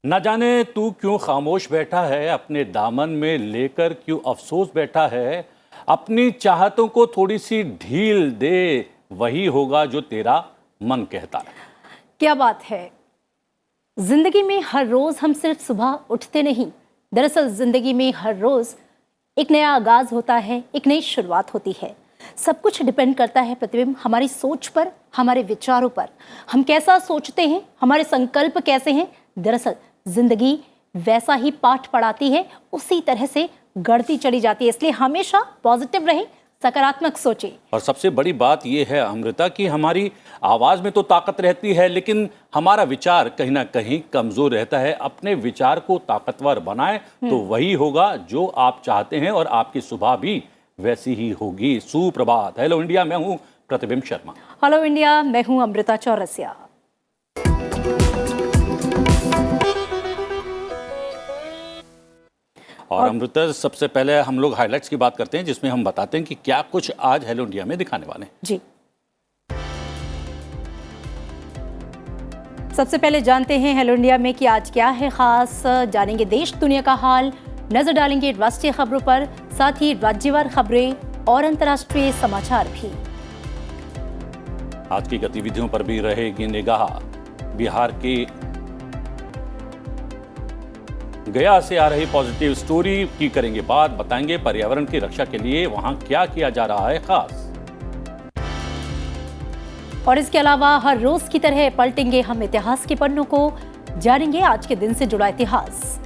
न जाने तू क्यों खामोश बैठा है, अपने दामन में लेकर क्यों अफसोस बैठा है। अपनी चाहतों को थोड़ी सी ढील दे, वही होगा जो तेरा मन कहता है। क्या बात है। जिंदगी में हर रोज हम सिर्फ सुबह उठते नहीं, दरअसल जिंदगी में हर रोज एक नया आगाज होता है, एक नई शुरुआत होती है। सब कुछ डिपेंड करता है प्रतिबिंब हमारी सोच पर, हमारे विचारों पर। हम कैसा सोचते हैं, हमारे संकल्प कैसे हैं। दरअसल जिंदगी वैसा ही पाठ पढ़ाती है, उसी तरह से गढ़ती चली जाती है। इसलिए हमेशा पॉजिटिव रहें, सकारात्मक सोचें। और सबसे बड़ी बात यह है अमृता कि हमारी आवाज में तो ताकत रहती है, लेकिन हमारा विचार कहीं ना कहीं कमजोर रहता है। अपने विचार को ताकतवर बनाएं तो वही होगा जो आप चाहते हैं, और आपकी सुबह भी वैसी ही होगी। सुप्रभात। हेलो इंडिया, मैं हूं प्रतिबिंब शर्मा। हेलो इंडिया, मैं हूं अमृता चौरसिया। और अमृता, सबसे पहले हम लोग हाइलाइट्स की बात करते हैं, जिसमें हम बताते हैं कि क्या कुछ आज हेलो इंडिया में दिखाने वाले हैं। जी, सबसे पहले जानते हैं हेलो इंडिया में कि आज क्या है खास। जानेंगे देश दुनिया का हाल, नजर डालेंगे राष्ट्रीय खबरों पर, साथ ही राज्यवार खबरें और अंतर्राष्ट्रीय समाचार भी। आज की गतिविधियों पर भी रहेगी निगाह। बिहार के गया से आ रही पॉजिटिव स्टोरी की करेंगे बात, बताएंगे पर्यावरण की रक्षा के लिए वहां क्या किया जा रहा है खास। और इसके अलावा हर रोज की तरह पलटेंगे हम इतिहास के पन्नों को, जानेंगे आज के दिन से जुड़ा इतिहास।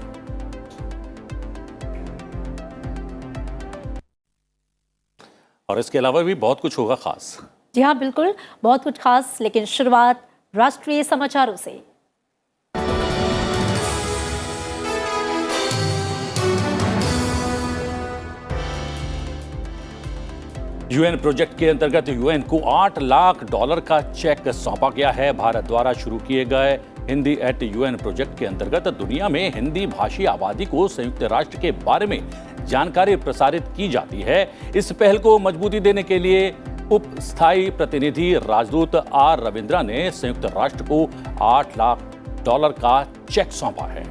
और इसके अलावा भी बहुत कुछ होगा खास। जी हाँ, बिल्कुल बहुत कुछ खास, लेकिन शुरुआत राष्ट्रीय समाचारों से। यूएन प्रोजेक्ट के अंतर्गत यूएन को $8 लाख का चेक सौंपा गया है। भारत द्वारा शुरू किए गए हिंदी एट यूएन प्रोजेक्ट के अंतर्गत दुनिया में हिंदी भाषी आबादी को संयुक्त राष्ट्र के बारे में जानकारी प्रसारित की जाती है। इस पहल को मजबूती देने के लिए उप स्थायी प्रतिनिधि राजदूत आर रविंद्रा ने संयुक्त राष्ट्र को $8 लाख का चेक सौंपा है।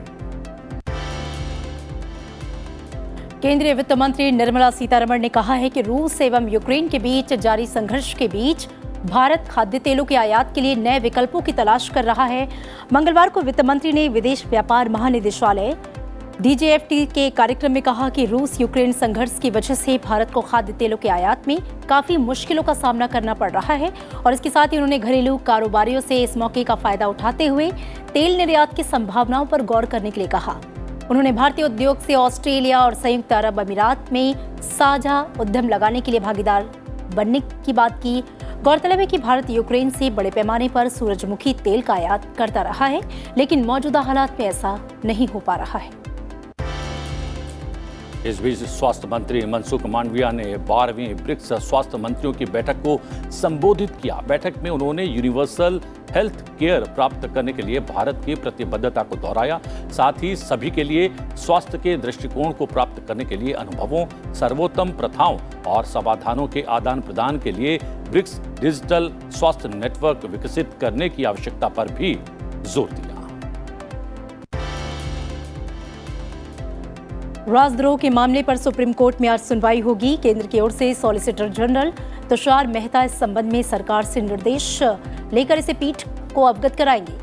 केंद्रीय वित्त मंत्री निर्मला सीतारमण ने कहा है कि रूस एवं यूक्रेन के बीच जारी संघर्ष के बीच भारत खाद्य तेलों के आयात के लिए नए विकल्पों की तलाश कर रहा है। मंगलवार को वित्त मंत्री ने विदेश व्यापार महानिदेशालय DGFT के कार्यक्रम में कहा कि रूस यूक्रेन संघर्ष की वजह से भारत को खाद्य तेलों के आयात में काफी मुश्किलों का सामना करना पड़ रहा है। और इसके साथ ही उन्होंने घरेलू कारोबारियों से इस मौके का फायदा उठाते हुए तेल निर्यात की संभावनाओं पर गौर करने के लिए कहा। उन्होंने भारतीय उद्योग से ऑस्ट्रेलिया और संयुक्त अरब अमीरात में साझा उद्यम लगाने के लिए भागीदार बनने की बात की। गौरतलब है कि भारत यूक्रेन से बड़े पैमाने पर सूरजमुखी तेल का आयात करता रहा है, लेकिन मौजूदा हालात में ऐसा नहीं हो पा रहा है। इस बीच स्वास्थ्य मंत्री मनसुख मांडविया ने 12वीं ब्रिक्स स्वास्थ्य मंत्रियों की बैठक को संबोधित किया। बैठक में उन्होंने यूनिवर्सल हेल्थ केयर प्राप्त करने के लिए भारत की प्रतिबद्धता को दोहराया। साथ ही सभी के लिए स्वास्थ्य के दृष्टिकोण को प्राप्त करने के लिए अनुभवों, सर्वोत्तम प्रथाओं और समाधानों के आदान प्रदान के लिए ब्रिक्स डिजिटल स्वास्थ्य नेटवर्क विकसित करने की आवश्यकता पर भी जोर दिया। राजद्रोह के मामले पर सुप्रीम कोर्ट में आज सुनवाई होगी। केंद्र की ओर से सॉलिसिटर जनरल तुषार मेहता इस संबंध में सरकार से निर्देश लेकर इसे पीठ को अवगत कराएंगे।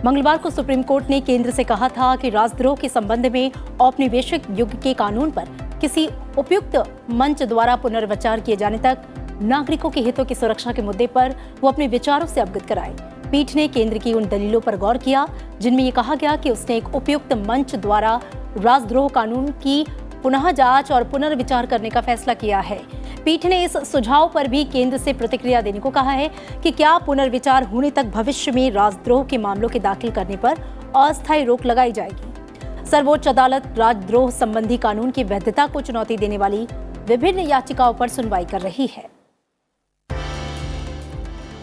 मंगलवार को सुप्रीम कोर्ट ने केंद्र से कहा था कि राजद्रोह के संबंध में औपनिवेशिक युग के कानून पर किसी उपयुक्त मंच द्वारा पुनर्विचार किए जाने तक नागरिकों के हितों की सुरक्षा के मुद्दे पर वो अपने विचारों से अवगत कराए। पीठ ने केंद्र की उन दलीलों पर गौर किया जिनमें ये कहा गया कि उसने एक उपयुक्त मंच द्वारा राजद्रोह कानून की पुनः जांच और पुनर्विचार करने का फैसला किया है। पीठ ने इस सुझाव पर भी केंद्र से प्रतिक्रिया देने को कहा है कि क्या पुनर्विचार होने तक भविष्य में राजद्रोह के मामलों के दाखिल करने पर अस्थायी रोक लगाई जाएगी। सर्वोच्च अदालत राजद्रोह संबंधी कानून की वैधता को चुनौती देने वाली विभिन्न याचिकाओं पर सुनवाई कर रही है।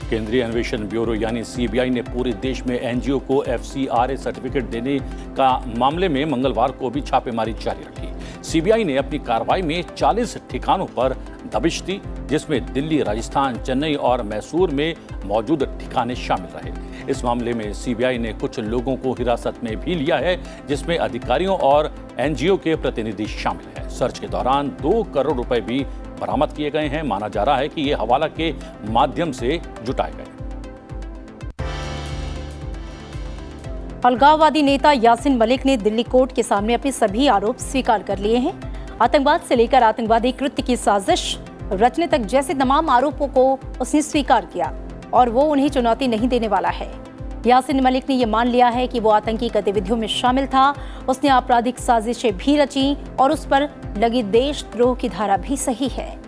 केंद्रीय अन्वेषण ब्यूरो यानी CBI ने पूरे देश में NGO को FCRA सर्टिफिकेट देने का मामले में मंगलवार को भी छापेमारी जारी रखी। CBI ने अपनी कार्रवाई में 40 ठिकानों पर दबिश दी, जिसमें दिल्ली, राजस्थान, चेन्नई और मैसूर में मौजूद ठिकाने शामिल रहे। इस मामले में सीबीआई ने कुछ लोगों को हिरासत में भी लिया है, जिसमें अधिकारियों और एनजीओ के प्रतिनिधि शामिल हैं। सर्च के दौरान 2 करोड़ रुपए भी बरामद किए गए हैं। माना जा रहा है कि ये हवाला के माध्यम से जुटाए गए। अलगाववादी नेता यासीन मलिक ने दिल्ली कोर्ट के सामने अपने सभी आरोप स्वीकार कर लिए हैं। आतंकवाद से लेकर आतंकवादी कृत्य की साजिश रचने तक जैसे तमाम आरोपों को उसने स्वीकार किया और वो उन्हें चुनौती नहीं देने वाला है। यासीन मलिक ने यह मान लिया है कि वो आतंकी गतिविधियों में शामिल था। उसने आपराधिक साजिशें भी रची और उस पर लगी देशद्रोह की धारा भी सही है।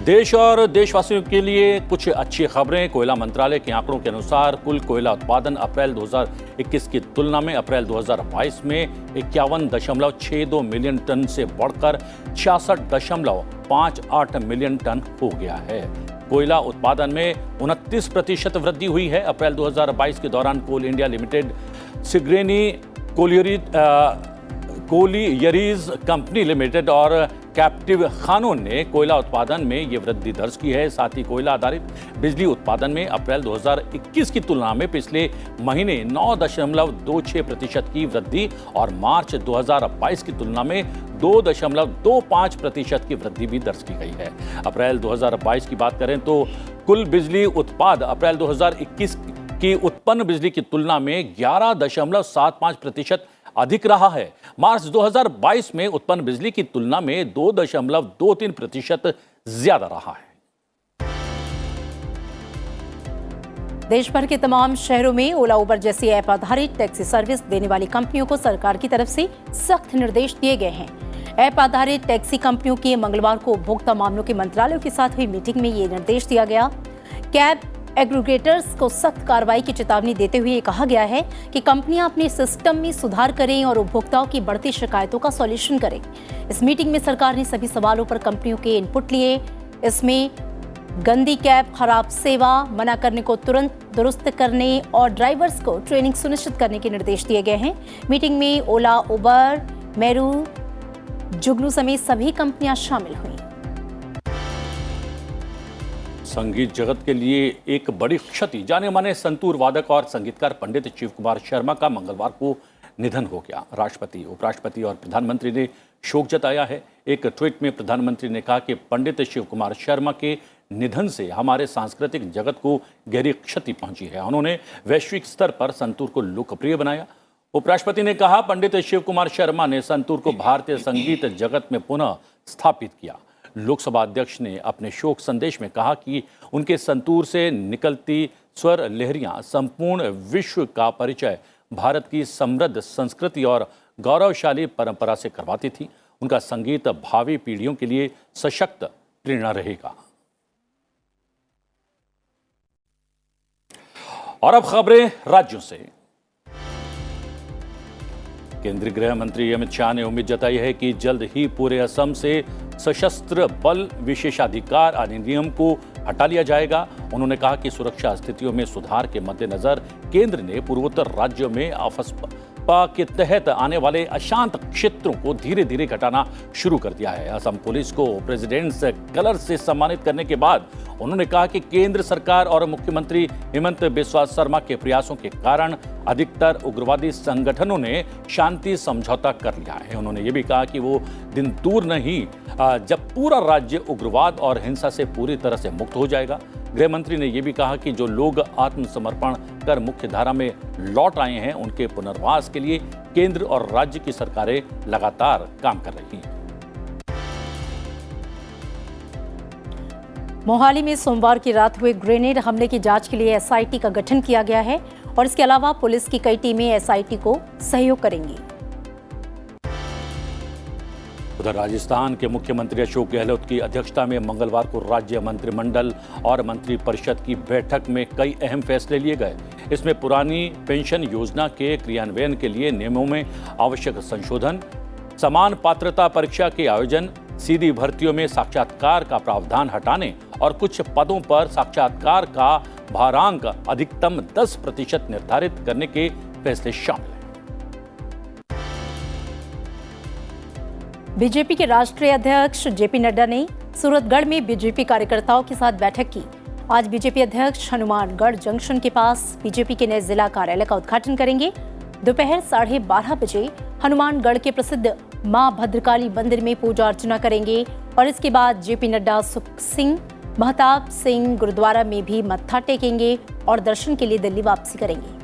देश और देशवासियों के लिए कुछ अच्छी खबरें। कोयला मंत्रालय के आंकड़ों के अनुसार कुल कोयला उत्पादन अप्रैल 2021 की तुलना में अप्रैल 2022 में 51.62 मिलियन टन से बढ़कर 66.58 मिलियन टन हो गया है। कोयला उत्पादन में 29% वृद्धि हुई है। अप्रैल 2022 के दौरान Coal India Limited, Singareni Collieries company limited और कैप्टिव खानों ने कोयला उत्पादन में ये वृद्धि दर्ज की है। साथ ही कोयला आधारित बिजली उत्पादन में अप्रैल 2021 की तुलना में पिछले महीने 9.26% की वृद्धि और मार्च 2022 की तुलना में 2.25% की वृद्धि भी दर्ज की गई है। अप्रैल 2022 की बात करें तो कुल बिजली उत्पाद अप्रैल 2021 की उत्पन्न बिजली की तुलना में 11.75% अधिक रहा है। मार्च 2022 में उत्पन्न बिजली की तुलना में 2.23% ज्यादा रहा है। देश भर के तमाम शहरों में ओला उबर जैसी ऐप आधारित टैक्सी सर्विस देने वाली कंपनियों को सरकार की तरफ से सख्त निर्देश दिए गए हैं। ऐप आधारित टैक्सी कंपनियों की मंगलवार को उपभोक्ता मामलों के मंत्रालयों के साथ हुई मीटिंग में ये निर्देश दिया गया। कैब एग्रीगेटर्स को सख्त कार्रवाई की चेतावनी देते हुए ये कहा गया है कि कंपनियां अपने सिस्टम में सुधार करें और उपभोक्ताओं की बढ़ती शिकायतों का सॉल्यूशन करें। इस मीटिंग में सरकार ने सभी सवालों पर कंपनियों के इनपुट लिए। इसमें गंदी कैब, खराब सेवा, मना करने को तुरंत दुरुस्त करने और ड्राइवर्स को ट्रेनिंग सुनिश्चित करने के निर्देश दिए गए हैं। मीटिंग में ओला, उबर, मेरू, जुगनू समेत सभी कंपनियां शामिल हुई। संगीत जगत के लिए एक बड़ी क्षति। जाने माने संतूर वादक और संगीतकार पंडित शिव कुमार शर्मा का मंगलवार को निधन हो गया। राष्ट्रपति, उपराष्ट्रपति और प्रधानमंत्री ने शोक जताया है। एक ट्वीट में प्रधानमंत्री ने कहा कि पंडित शिव कुमार शर्मा के निधन से हमारे सांस्कृतिक जगत को गहरी क्षति पहुंची है। उन्होंने वैश्विक स्तर पर संतूर को लोकप्रिय बनाया। उपराष्ट्रपति ने कहा, पंडित शिव कुमार शर्मा ने संतूर को भारतीय संगीत जगत में पुनः स्थापित किया। लोकसभा अध्यक्ष ने अपने शोक संदेश में कहा कि उनके संतूर से निकलती स्वर लहरियां संपूर्ण विश्व का परिचय भारत की समृद्ध संस्कृति और गौरवशाली परंपरा से करवाती थी। उनका संगीत भावी पीढ़ियों के लिए सशक्त प्रेरणा रहेगा। और अब खबरें राज्यों से। केंद्रीय गृह मंत्री अमित शाह ने उम्मीद जताई है कि जल्द ही पूरे असम से सशस्त्र बल विशेषाधिकार अधिनियम को हटा लिया जाएगा। उन्होंने कहा कि सुरक्षा स्थितियों में सुधार के मद्देनजर केंद्र ने पूर्वोत्तर राज्यों में अफस्पा के तहत आने वाले अशांत क्षेत्रों को धीरे धीरे घटाना शुरू कर दिया है। असम पुलिस को प्रेसिडेंट्स कलर से सम्मानित करने के बाद उन्होंने कहा कि केंद्र सरकार और मुख्यमंत्री हिमंत बिस्वा शर्मा के प्रयासों के कारण अधिकतर उग्रवादी संगठनों ने शांति समझौता कर लिया है। उन्होंने ये भी कहा कि वो दिन दूर नहीं जब पूरा राज्य उग्रवाद और हिंसा से पूरी तरह से मुक्त हो जाएगा। गृह मंत्री ने यह भी कहा कि जो लोग आत्मसमर्पण कर मुख्य धारा में लौट आए हैं, उनके पुनर्वास के लिए केंद्र और राज्य की सरकारें लगातार काम कर रही हैं। मोहाली में सोमवार की रात हुए ग्रेनेड हमले की जांच के लिए एसआईटी का गठन किया गया है और इसके अलावा पुलिस की कई टीमें एसआईटी को सहयोग करेंगी। उधर राजस्थान के मुख्यमंत्री अशोक गहलोत की अध्यक्षता में मंगलवार को राज्य मंत्रिमंडल और मंत्रिपरिषद की बैठक में कई अहम फैसले लिए गए। इसमें पुरानी पेंशन योजना के क्रियान्वयन के लिए नियमों में आवश्यक संशोधन, समान पात्रता परीक्षा के आयोजन, सीधी भर्तियों में साक्षात्कार का प्रावधान हटाने और कुछ पदों पर साक्षात्कार का भारांक अधिकतम 10% निर्धारित करने के फैसले शामिल हैं। बीजेपी के राष्ट्रीय अध्यक्ष जेपी नड्डा ने सूरतगढ़ में बीजेपी कार्यकर्ताओं के साथ बैठक की। आज बीजेपी अध्यक्ष हनुमानगढ़ जंक्शन के पास बीजेपी के नए जिला कार्यालय का उद्घाटन करेंगे। दोपहर 12:30 बजे हनुमानगढ़ के प्रसिद्ध मां भद्रकाली मंदिर में पूजा अर्चना करेंगे और इसके बाद जेपी नड्डा, सुख सिंह, महताब सिंह गुरुद्वारा में भी मत्था टेकेंगे और दर्शन के लिए दिल्ली वापसी करेंगे।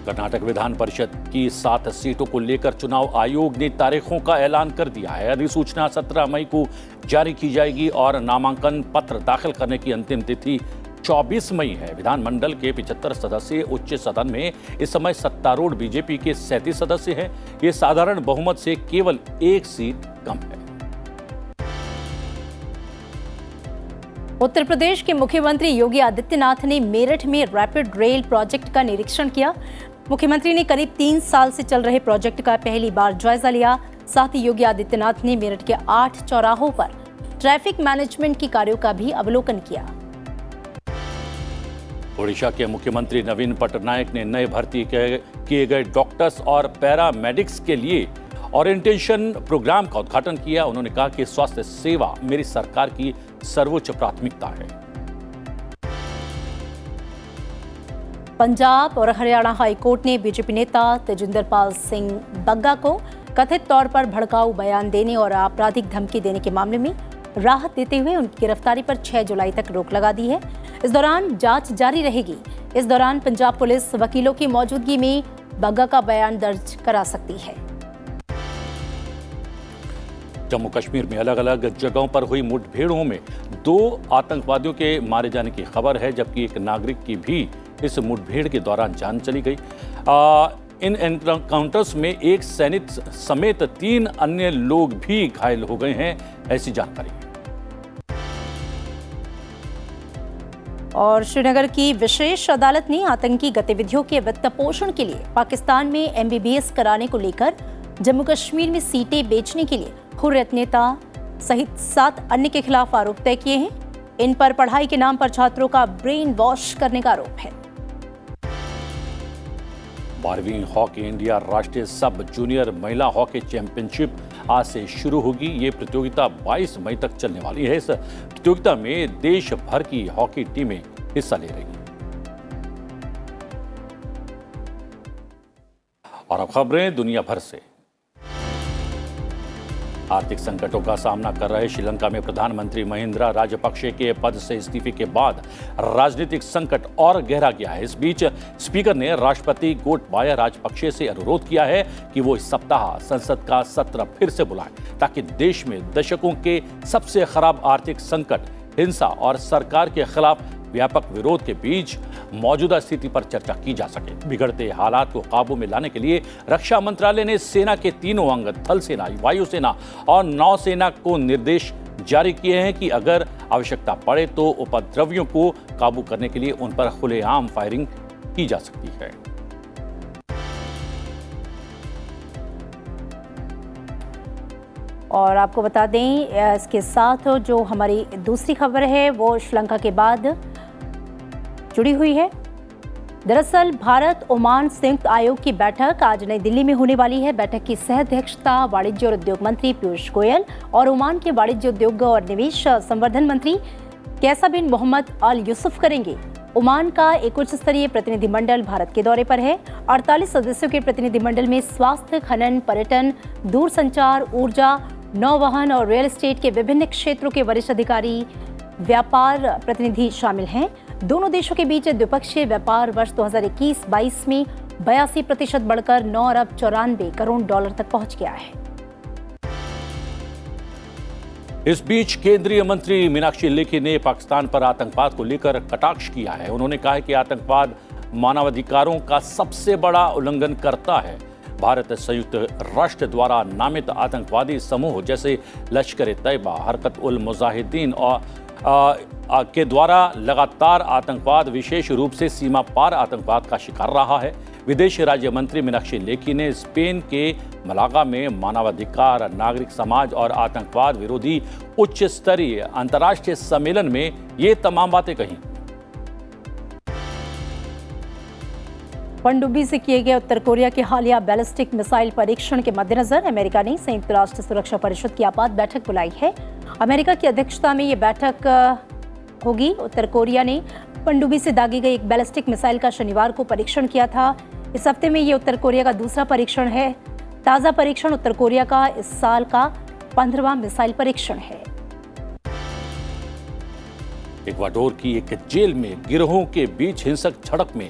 कर्नाटक विधान परिषद की 7 सीटों को लेकर चुनाव आयोग ने तारीखों का ऐलान कर दिया है। अधिसूचना 17 मई को जारी की जाएगी और नामांकन पत्र दाखिल करने की अंतिम तिथि 24 मई है। विधानमंडल के 75 सदस्यीय उच्च सदन में इस समय सत्तारूढ़ बीजेपी के 37 सदस्य हैं। ये साधारण बहुमत से केवल 1 सीट कम है। उत्तर प्रदेश के मुख्यमंत्री योगी आदित्यनाथ ने मेरठ में रैपिड रेल प्रोजेक्ट का निरीक्षण किया। मुख्यमंत्री ने करीब 3 साल से चल रहे प्रोजेक्ट का पहली बार जायजा लिया। साथ ही योगी आदित्यनाथ ने मेरठ के 8 चौराहों पर ट्रैफिक मैनेजमेंट के कार्यों का भी अवलोकन किया। ओडिशा के मुख्यमंत्री नवीन पटनायक ने नए भर्ती किए गए डॉक्टर्स और पैरामेडिक्स के लिए ओरिएंटेशन प्रोग्राम का उद्घाटन किया। उन्होंने कहा कि स्वास्थ्य सेवा मेरी सरकार की सर्वोच्च प्राथमिकता है। पंजाब और हरियाणा हाईकोर्ट ने बीजेपी नेता तेजिंदर पाल सिंह बग्गा को कथित तौर पर भड़काऊ बयान देने और आपराधिक धमकी देने के मामले में राहत देते हुए उनकी गिरफ्तारी पर 6 जुलाई तक रोक लगा दी है। इस दौरान जांच जारी रहेगी। इस दौरान पंजाब पुलिस वकीलों की मौजूदगी में बग्गा का बयान दर्ज करा सकती है। जम्मू कश्मीर में अलग अलग जगहों पर हुई मुठभेड़ों में 2 आतंकवादियों के मारे जाने की खबर है, जबकि एक नागरिक की भी इस मुठभेड़ के दौरान जान चली गई। इन एनकाउंटर्स में एक सैनिक समेत 3 अन्य लोग भी घायल हो गए हैं, ऐसी जानकारी है। और श्रीनगर की विशेष अदालत ने आतंकी गतिविधियों के वित्त पोषण के लिए पाकिस्तान में MBBS कराने को लेकर जम्मू कश्मीर में सीटें बेचने के लिए हुर्रियत नेता सहित 7 अन्य के खिलाफ आरोप तय किए हैं। इन पर पढ़ाई के नाम पर छात्रों का ब्रेन वॉश करने का आरोप है। 12वीं हॉकी इंडिया राष्ट्रीय सब जूनियर महिला हॉकी चैंपियनशिप आज से शुरू होगी। ये प्रतियोगिता 22 मई तक चलने वाली है। इस प्रतियोगिता में देश भर की हॉकी टीमें हिस्सा ले रही हैं। और अब खबरें दुनिया भर से। आर्थिक संकटों का सामना कर रहे श्रीलंका में प्रधानमंत्री महिंद्रा राजपक्षे के पद से इस्तीफे के बाद राजनीतिक संकट और गहरा गया है। इस बीच स्पीकर ने राष्ट्रपति गोटबाया राजपक्षे से अनुरोध किया है कि वो इस सप्ताह संसद का सत्र फिर से बुलाएं, ताकि देश में दशकों के सबसे खराब आर्थिक संकट, हिंसा और सरकार के खिलाफ व्यापक विरोध के बीच मौजूदा स्थिति पर चर्चा की जा सके। बिगड़ते हालात को काबू में लाने के लिए रक्षा मंत्रालय ने सेना के तीनों अंग, थल सेना, वायुसेना और नौसेना को निर्देश जारी किए हैं कि अगर आवश्यकता पड़े तो उपद्रवियों को काबू करने के लिए उन पर खुलेआम फायरिंग की जा सकती है। और आपको बता दें, इसके साथ जो हमारी दूसरी खबर है वो श्रीलंका के बाद जुड़ी हुई है। दरअसल भारत ओमान संयुक्त आयोग की बैठक आज नई दिल्ली में होने वाली है। बैठक की सह अध्यक्षता वाणिज्य और उद्योग मंत्री पीयूष गोयल और ओमान के वाणिज्य उद्योग और निवेश संवर्धन मंत्री कैसा बिन मोहम्मद अल यूसुफ करेंगे। ओमान का एक उच्च स्तरीय प्रतिनिधिमंडल भारत के दौरे पर है। 48 सदस्यों के प्रतिनिधिमंडल में स्वास्थ्य, खनन, पर्यटन, दूरसंचार, ऊर्जा, नौवहन और रियल एस्टेट के विभिन्न क्षेत्रों के वरिष्ठ अधिकारी, व्यापार प्रतिनिधि शामिल हैं। दोनों देशों के बीच द्विपक्षीय व्यापार वर्ष 2021-22 में 82% बढ़कर 9 अरब 94 करोड़ डॉलर तक पहुंच गया है। इस बीच केंद्रीय मंत्री मीनाक्षी लेखी ने पाकिस्तान पर आतंकवाद को लेकर कटाक्ष किया है। उन्होंने कहा है कि आतंकवाद मानवाधिकारों का सबसे बड़ा उल्लंघन करता है। भारत संयुक्त राष्ट्र द्वारा नामित आतंकवादी समूह जैसे लश्कर-ए-तैयबा, हरकत-उल-मुजाहिदीन और के द्वारा लगातार आतंकवाद, विशेष रूप से सीमा पार आतंकवाद का शिकार रहा है। विदेश राज्य मंत्री मीनाक्षी लेखी ने स्पेन के मलागा में मानवाधिकार, नागरिक समाज और आतंकवाद विरोधी उच्च स्तरीय अंतर्राष्ट्रीय सम्मेलन में ये तमाम बातें कही। पनडुब्बी से किए गए उत्तर कोरिया के हालिया बैलिस्टिक मिसाइल परीक्षण के मद्देनजर अमेरिका ने संयुक्त राष्ट्र सुरक्षा परिषद की आपात बैठक बुलाई है। अमेरिका की अध्यक्षता में ये बैठक होगी। उत्तर कोरिया ने पनडुब्बी से दागी गई एक बैलिस्टिक मिसाइल का शनिवार को परीक्षण किया था। इस हफ्ते में ये उत्तर कोरिया का दूसरा परीक्षण है। ताज़ा परीक्षण उत्तर कोरिया का इस साल का 15वां मिसाइल परीक्षण है। इक्वाडोर की एक जेल में गिरोहों के बीच हिंसक झड़प में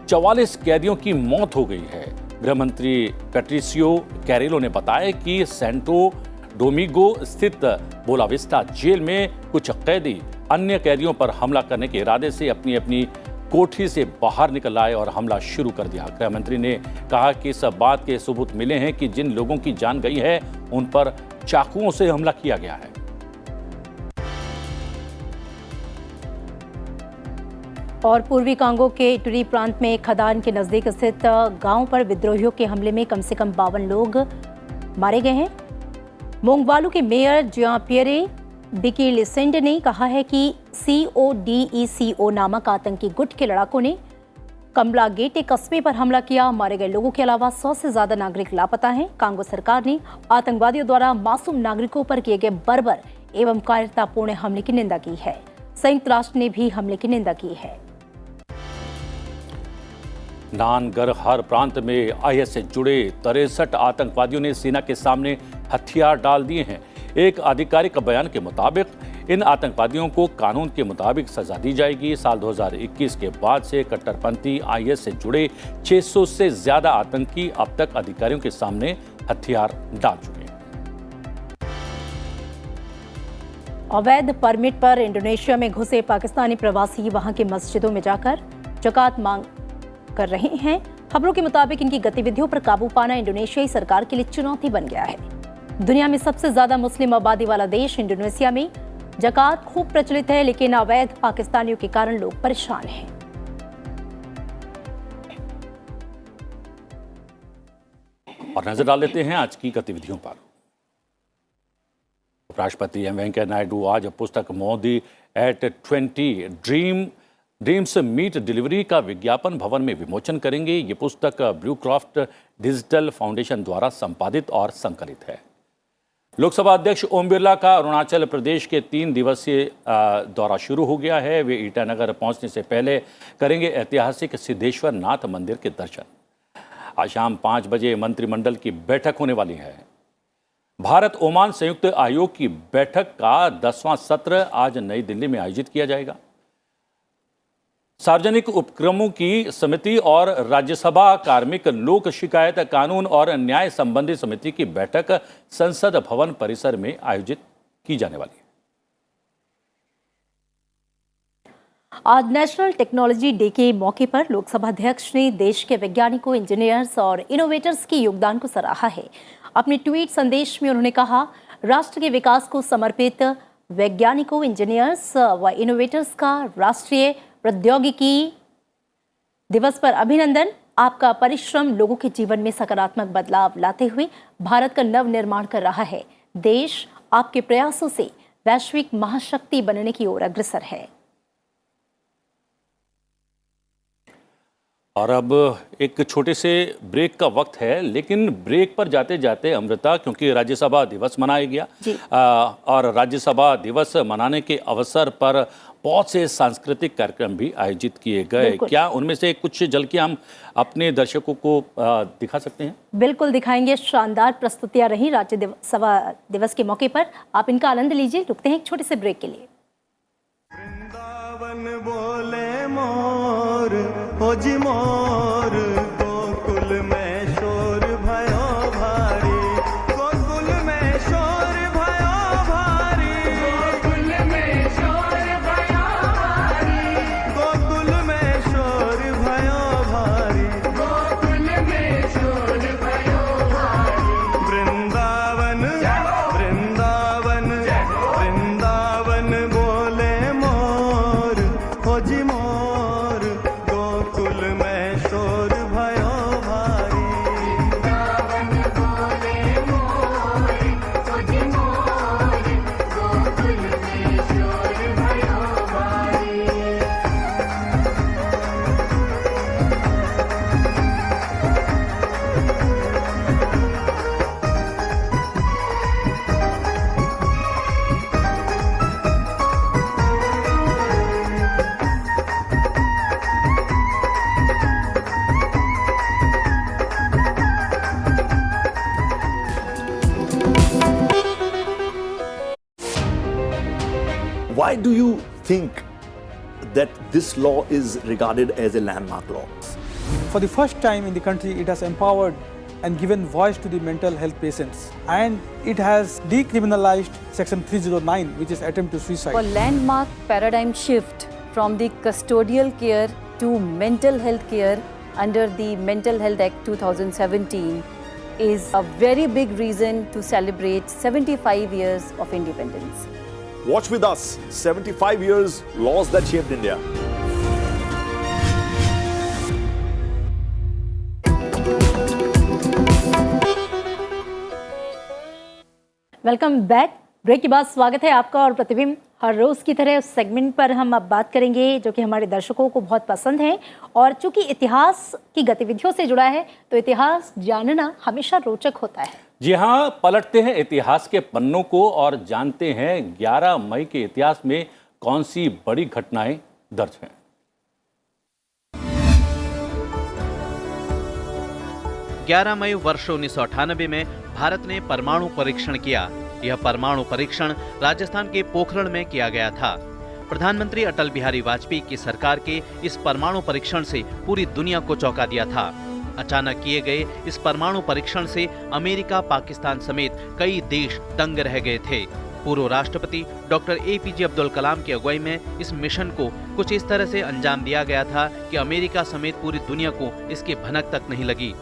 44 कैदियों की मौत हो गई है। गृह मंत्री पैट्रिसियो कैरेलो ने बताया कि सेंटो डोमिंगो स्थित बोलाविस्टा जेल में कुछ कैदी अन्य कैदियों पर हमला करने के इरादे से अपनी अपनी कोठरी से बाहर निकल आए और हमला शुरू कर दिया। गृह मंत्री ने कहा कि इस बात के सबूत मिले हैं कि जिन लोगों की जान गई है उन पर चाकुओं से हमला किया गया है। और पूर्वी कांगो के इटुरी प्रांत में खदान के नजदीक स्थित गांव पर विद्रोहियों के हमले में कम से कम 52 लोग मारे गए हैं। मोंगवालू के मेयर जियां पियरे बिकी लिसेंड ने कहा है कि CODECO नामक आतंकी गुट के लड़ाकों ने कमला गेटे कस्बे पर हमला किया। मारे गए लोगों के अलावा 100 से ज्यादा नागरिक लापता हैं। कांगो सरकार ने आतंकवादियों द्वारा मासूम नागरिकों पर किए गए बर्बर एवं कायरतापूर्ण हमले की निंदा की है। संयुक्त राष्ट्र ने भी हमले की निंदा की है। नानगरहर प्रांत में IS से जुड़े 63 आतंकवादियों ने सेना के सामने हथियार डाल दिए हैं। एक आधिकारिक बयान के मुताबिक इन आतंकवादियों को कानून के मुताबिक सजा दी जाएगी। साल 2021 के बाद से कट्टरपंथी IS से जुड़े 600 से ज्यादा आतंकी अब तक अधिकारियों के सामने हथियार डाल चुके हैं। अवैध परमिट पर इंडोनेशिया में घुसे पाकिस्तानी प्रवासी वहां की मस्जिदों में जाकर ज़कात मांग कर रहे हैं। खबरों के मुताबिक इनकी गतिविधियों पर काबू पाना इंडोनेशियाई सरकार के लिए चुनौती बन गया है। दुनिया में सबसे ज्यादा मुस्लिम आबादी वाला देश इंडोनेशिया में ज़कात खूब प्रचलित है, लेकिन अवैध पाकिस्तानियों के कारण लोग परेशान हैं। और नजर डाल लेते हैं आज की गतिविधियों पर। उपराष्ट्रपति एम वेंकैया नायडू आज पुस्तक Modi at 20 dreams meet delivery का विज्ञापन भवन में विमोचन करेंगे। ये पुस्तक ब्लूक्रॉफ्ट डिजिटल फाउंडेशन द्वारा संपादित और संकलित है। लोकसभा अध्यक्ष ओम बिरला का अरुणाचल प्रदेश के 3 दिवसीय दौरा शुरू हो गया है। वे ईटानगर पहुंचने से पहले करेंगे ऐतिहासिक सिद्धेश्वर नाथ मंदिर के दर्शन। आज शाम 5 बजे मंत्रिमंडल की बैठक होने वाली है। भारत ओमान संयुक्त आयोग की बैठक का 10वां सत्र आज नई दिल्ली में आयोजित किया जाएगा। सार्वजनिक उपक्रमों की समिति और राज्यसभा कार्मिक लोक शिकायत कानून और न्याय संबंधी समिति की बैठक संसद भवन परिसर में आयोजित की जाने वाली है। आज नेशनल टेक्नोलॉजी डे के मौके पर लोकसभा अध्यक्ष ने देश के वैज्ञानिकों, इंजीनियर्स और इनोवेटर्स के योगदान को सराहा है। अपने ट्वीट संदेश में उन्होंने कहा, राष्ट्र के विकास को समर्पित वैज्ञानिकों, इंजीनियर्स व इनोवेटर्स का राष्ट्रीय प्रौद्योगिकी दिवस पर अभिनंदन। आपका परिश्रम लोगों के जीवन में सकारात्मक बदलाव लाते हुए भारत का नव निर्माण कर रहा है। देश आपके प्रयासों से वैश्विक महाशक्ति बनने की ओर अग्रसर है। और अब एक छोटे से ब्रेक का वक्त है, लेकिन ब्रेक पर जाते जाते अमृता, क्योंकि राज्यसभा दिवस मनाया गया और राज्यसभा दिवस मनाने के अवसर पर बहुत से सांस्कृतिक कार्यक्रम भी आयोजित किए गए। क्या उनमें से कुछ झलकियां हम अपने दर्शकों को दिखा सकते हैं? बिल्कुल दिखाएंगे। शानदार प्रस्तुतियां रही राज्यसभा दिवस के मौके पर, आप इनका आनंद लीजिए। रुकते हैं एक छोटे से ब्रेक के लिए। वृंदावन बोले मोर हो जी मोर, गोकुल में शोर भयो भारी, गोकुल में शोर भयो भारी, गोकुल में शोर भयो भारी, गोकुल में शोर भयो भारी, गोकुल में शोर भयो भारी। वृंदावन वृंदावन वृंदावन बोले मोर हो जी मोर, गोकुल में शोर Why do you think that this law is regarded as a landmark law? For the first time in the country, it has empowered and given voice to the mental health patients. And it has decriminalized Section 309, which is attempt to suicide. A landmark paradigm shift from the custodial care to mental health care under the Mental Health Act 2017 is a very big reason to celebrate 75 years of independence. Watch with us 75 years laws that shaped India. Welcome back. Break के बाद स्वागत है आपका और प्रतिबिंब हर रोज की तरह उस सेगमेंट पर हम अब बात करेंगे जो कि हमारे दर्शकों को बहुत पसंद है, और चूंकि इतिहास की गतिविधियों से जुड़ा है तो इतिहास जानना हमेशा रोचक होता है। जी हाँ, पलटते हैं इतिहास के पन्नों को और जानते हैं 11 मई के इतिहास में कौन सी बड़ी घटनाएं दर्ज हैं। 11 मई वर्ष 1998 में भारत ने परमाणु परीक्षण किया। यह परमाणु परीक्षण राजस्थान के पोखरण में किया गया था। प्रधानमंत्री अटल बिहारी वाजपेयी की सरकार के इस परमाणु परीक्षण से पूरी दुनिया को चौंका दिया था। अचानक किए गए इस परमाणु परीक्षण से अमेरिका, पाकिस्तान समेत कई देश दंग रह गए थे। पूर्व राष्ट्रपति डॉक्टर APJ अब्दुल कलाम की अगुवाई में इस मिशन को कुछ इस तरह से अंजाम दिया गया था कि अमेरिका समेत पूरी दुनिया को इसकी भनक तक नहीं लगी।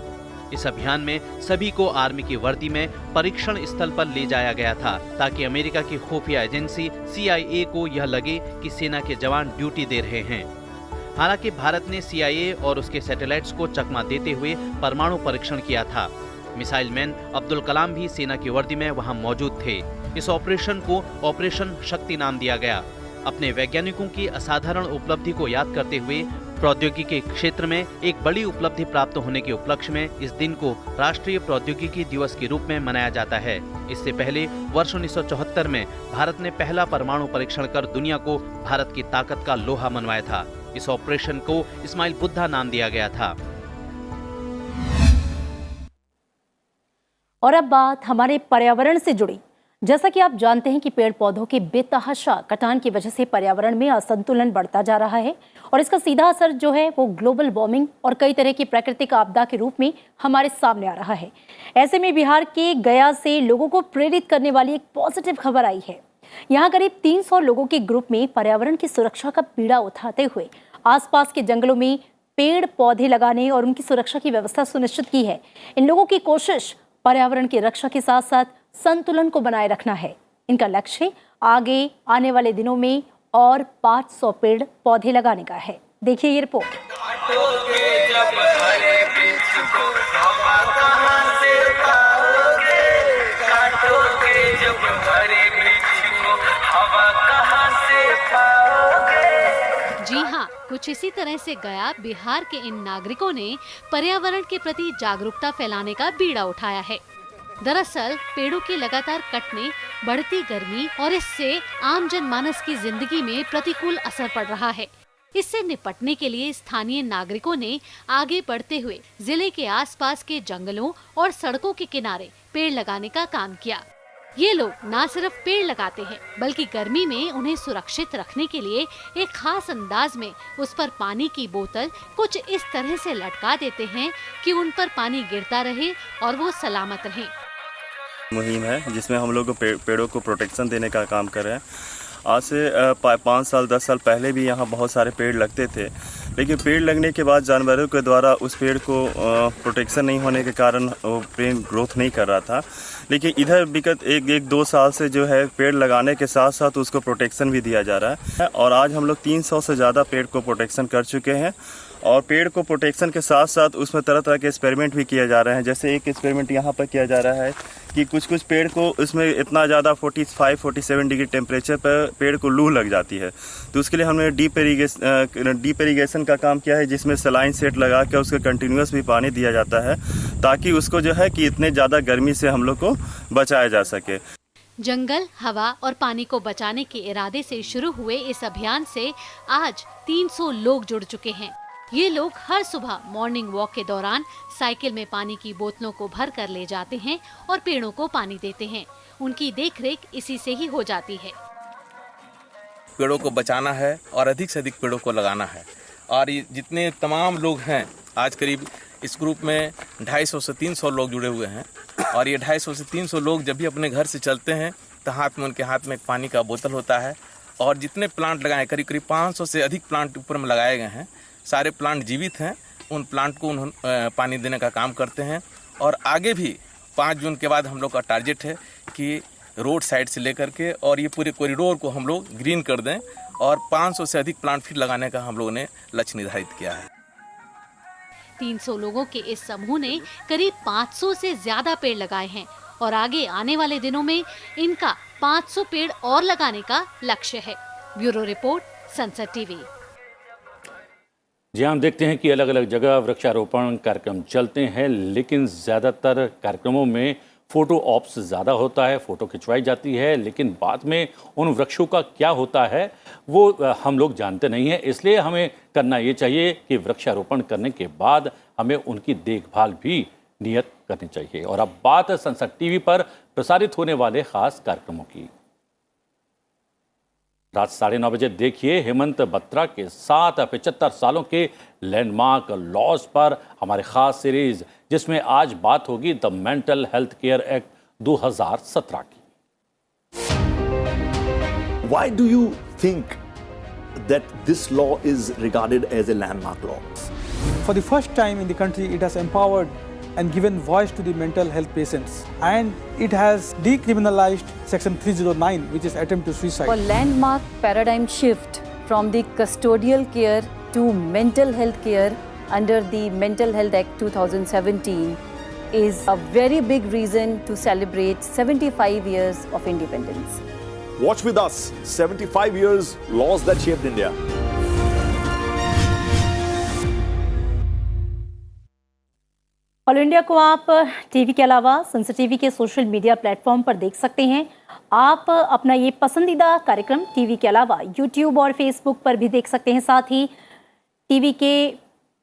इस अभियान में सभी को आर्मी की वर्दी में परीक्षण स्थल पर ले जाया गया था ताकि अमेरिका की खुफिया एजेंसी CIA को यह लगे कि सेना के जवान ड्यूटी दे रहे हैं। हालांकि भारत ने CIA और उसके सैटेलाइट्स को चकमा देते हुए परमाणु परीक्षण किया था। मिसाइल मैन अब्दुल कलाम भी सेना की वर्दी में वहां मौजूद थे। इस ऑपरेशन को ऑपरेशन शक्ति नाम दिया गया। अपने वैज्ञानिकों की असाधारण उपलब्धि को याद करते हुए प्रौद्योगिकी के क्षेत्र में एक बड़ी उपलब्धि प्राप्त होने के उपलक्ष्य में इस दिन को राष्ट्रीय प्रौद्योगिकी दिवस के रूप में मनाया जाता है। इससे पहले वर्ष 1974 में भारत ने पहला परमाणु परीक्षण कर दुनिया को भारत की ताकत का लोहा मनवाया था। इस ऑपरेशन को इस्माइल बुद्धा नाम दिया गया था। और अब बात हमारे पर्यावरण से जुड़ी। जैसा कि आप जानते हैं कि पेड़ पौधों के बेतहाशा कटान की वजह से पर्यावरण में असंतुलन बढ़ता जा रहा है, और इसका सीधा असर जो है वो ग्लोबल वार्मिंग और कई तरह की प्राकृतिक आपदा के रूप में हमारे सामने आ रहा है। ऐसे में बिहार के गया से लोगों को प्रेरित करने वाली एक पॉजिटिव खबर आई है। यहाँ करीब 300 लोगों के ग्रुप में पर्यावरण की सुरक्षा का बीड़ा उठाते हुए आसपास के जंगलों में पेड़ पौधे लगाने और उनकी सुरक्षा की व्यवस्था सुनिश्चित की है। इन लोगों की कोशिश पर्यावरण की रक्षा के साथ साथ संतुलन को बनाए रखना है। इनका लक्ष्य आगे आने वाले दिनों में और 500 पेड़ पौधे लगाने का है। देखिए ये रिपोर्ट। जी हाँ, कुछ इसी तरह से गया बिहार के इन नागरिकों ने पर्यावरण के प्रति जागरूकता फैलाने का बीड़ा उठाया है। दरअसल पेड़ों के लगातार कटने, बढ़ती गर्मी और इससे आम जनमानस की जिंदगी में प्रतिकूल असर पड़ रहा है। इससे निपटने के लिए स्थानीय नागरिकों ने आगे बढ़ते हुए जिले के आसपास के जंगलों और सड़कों के किनारे पेड़ लगाने का काम किया। ये लोग न सिर्फ पेड़ लगाते हैं बल्कि गर्मी में उन्हें सुरक्षित रखने के लिए एक खास अंदाज में उस पर पानी की बोतल कुछ इस तरह से लटका देते हैं कि उन पर पानी गिरता रहे और वो सलामत रहें। मुहिम है जिसमें हम लोग पेड़ों को प्रोटेक्शन देने का काम कर रहे हैं। आज से 5 साल 10 साल पहले भी यहाँ बहुत सारे पेड़ लगते थे, लेकिन पेड़ लगने के बाद जानवरों के द्वारा उस पेड़ को प्रोटेक्शन नहीं होने के कारण वो पेड़ ग्रोथ नहीं कर रहा था। लेकिन इधर विगत 1-2 साल से जो है पेड़ लगाने के साथ साथ उसको प्रोटेक्शन भी दिया जा रहा है, और आज हम लोग 300 से ज़्यादा पेड़ को प्रोटेक्शन कर चुके हैं। और पेड़ को प्रोटेक्शन के साथ साथ उसमें तरह तरह के एक्सपेरिमेंट भी किए जा रहे हैं। जैसे एक एक्सपेरिमेंट यहाँ पर किया जा रहा है कि कुछ पेड़ को उसमें इतना ज़्यादा 45-47 डिग्री टेम्परेचर पर पेड़ को लू लग जाती है, तो उसके लिए हमने डीप इरीगेशन का काम किया है, जिसमें सलाइन सेट लगा के उसको कंटिन्यूस भी पानी दिया जाता है ताकि उसको जो है कि इतने ज़्यादा गर्मी से हम लोग को बचाया जा सके। जंगल, हवा और पानी को बचाने के इरादे से शुरू हुए इस अभियान से आज 300 लोग जुड़ चुके हैं। ये लोग हर सुबह मॉर्निंग वॉक के दौरान साइकिल में पानी की बोतलों को भर कर ले जाते हैं और पेड़ों को पानी देते हैं। उनकी देखरेख इसी से ही हो जाती है। पेड़ों को बचाना है और अधिक से अधिक पेड़ों को लगाना है। और ये जितने तमाम लोग हैं, आज करीब इस ग्रुप में 250 से 300 लोग जुड़े हुए हैं। और ये 250 से 300 लोग जब भी अपने घर से चलते हैं तो उनके हाथ में एक पानी का बोतल होता है। और जितने प्लांट लगाए, करीब करीब 500 से अधिक प्लांट ऊपर में लगाए गए हैं, सारे प्लांट जीवित हैं। उन प्लांट को उन्होंने पानी देने का काम करते हैं। और आगे भी 5 जून के बाद हम लोग का टारगेट है कि रोड साइड से लेकर के और ये पूरे कॉरिडोर को हम लोग ग्रीन कर दें और 500 से अधिक प्लांट फिर लगाने का हम लोगों ने लक्ष्य निर्धारित किया है। 300 लोगों के इस समूह ने करीब 500 से ज्यादा पेड़ लगाए हैं और आगे आने वाले दिनों में इनका 500 पेड़ और लगाने का लक्ष्य है। ब्यूरो रिपोर्ट, संसद टीवी। जी, हम देखते हैं कि अलग अलग जगह वृक्षारोपण कार्यक्रम चलते हैं, लेकिन ज़्यादातर कार्यक्रमों में फ़ोटो ऑप्स ज़्यादा होता है, फ़ोटो खिंचवाई जाती है, लेकिन बाद में उन वृक्षों का क्या होता है वो हम लोग जानते नहीं हैं। इसलिए हमें करना ये चाहिए कि वृक्षारोपण करने के बाद हमें उनकी देखभाल भी नियत करनी चाहिए। और अब बात है संसद टीवी पर प्रसारित होने वाले खास कार्यक्रमों की। रात 9:30 बजे देखिए हेमंत बत्रा के साथ 75 सालों के लैंडमार्क लॉज पर हमारे खास सीरीज, जिसमें आज बात होगी the mental health care act 2017 की। Why do you think that this law is regarded as a landmark law? For the first time in the country, it has empowered and given voice to the mental health patients, and it has decriminalized section 309, which is attempt to suicide. For landmark paradigm shift from the custodial care to mental health care under the Mental Health Act 2017 is a very big reason to celebrate 75 years of independence. Watch with us 75 years laws that shaped India. All India को आप TV के अलावा संसद TV के social media platform पर देख सकते हैं। आप अपना ये पसंदीदा कार्यक्रम टीवी के अलावा यूट्यूब और फेसबुक पर भी देख सकते हैं। साथ ही टीवी के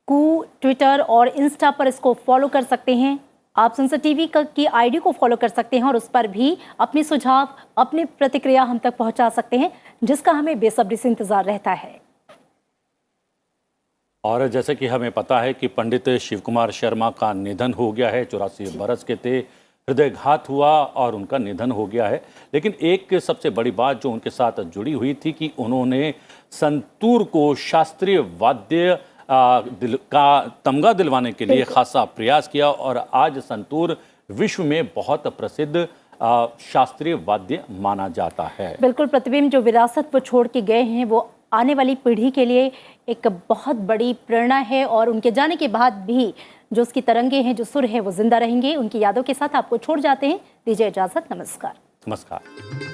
ट्विटर और इंस्टा पर इसको फॉलो कर सकते हैं। आप संसद टीवी की आईडी को फॉलो कर सकते हैं और उस पर भी अपने सुझाव, अपनी प्रतिक्रिया हम तक पहुंचा सकते हैं, जिसका हमें बेसब्री से इंतजार रहता है। और जैसे कि हमें पता है कि पंडित शिव कुमार शर्मा का निधन हो गया है। 84 बरस के थे, हृदयघात हुआ और उनका निधन हो गया है। लेकिन एक सबसे बड़ी बात जो उनके साथ जुड़ी हुई थी कि उन्होंने संतूर को शास्त्रीय वाद्य का तमगा दिलवाने के लिए खासा प्रयास किया और आज संतूर विश्व में बहुत प्रसिद्ध शास्त्रीय वाद्य माना जाता है। बिल्कुल, प्रतिबिंब जो विरासत वो छोड़ के गए हैं वो आने वाली पीढ़ी के लिए एक बहुत बड़ी प्रेरणा है और उनके जाने के बाद भी जो उसकी तरंगे हैं, जो सुर हैं, वो जिंदा रहेंगे। उनकी यादों के साथ आपको छोड़ जाते हैं। दीजिए इजाजत, नमस्कार। नमस्कार।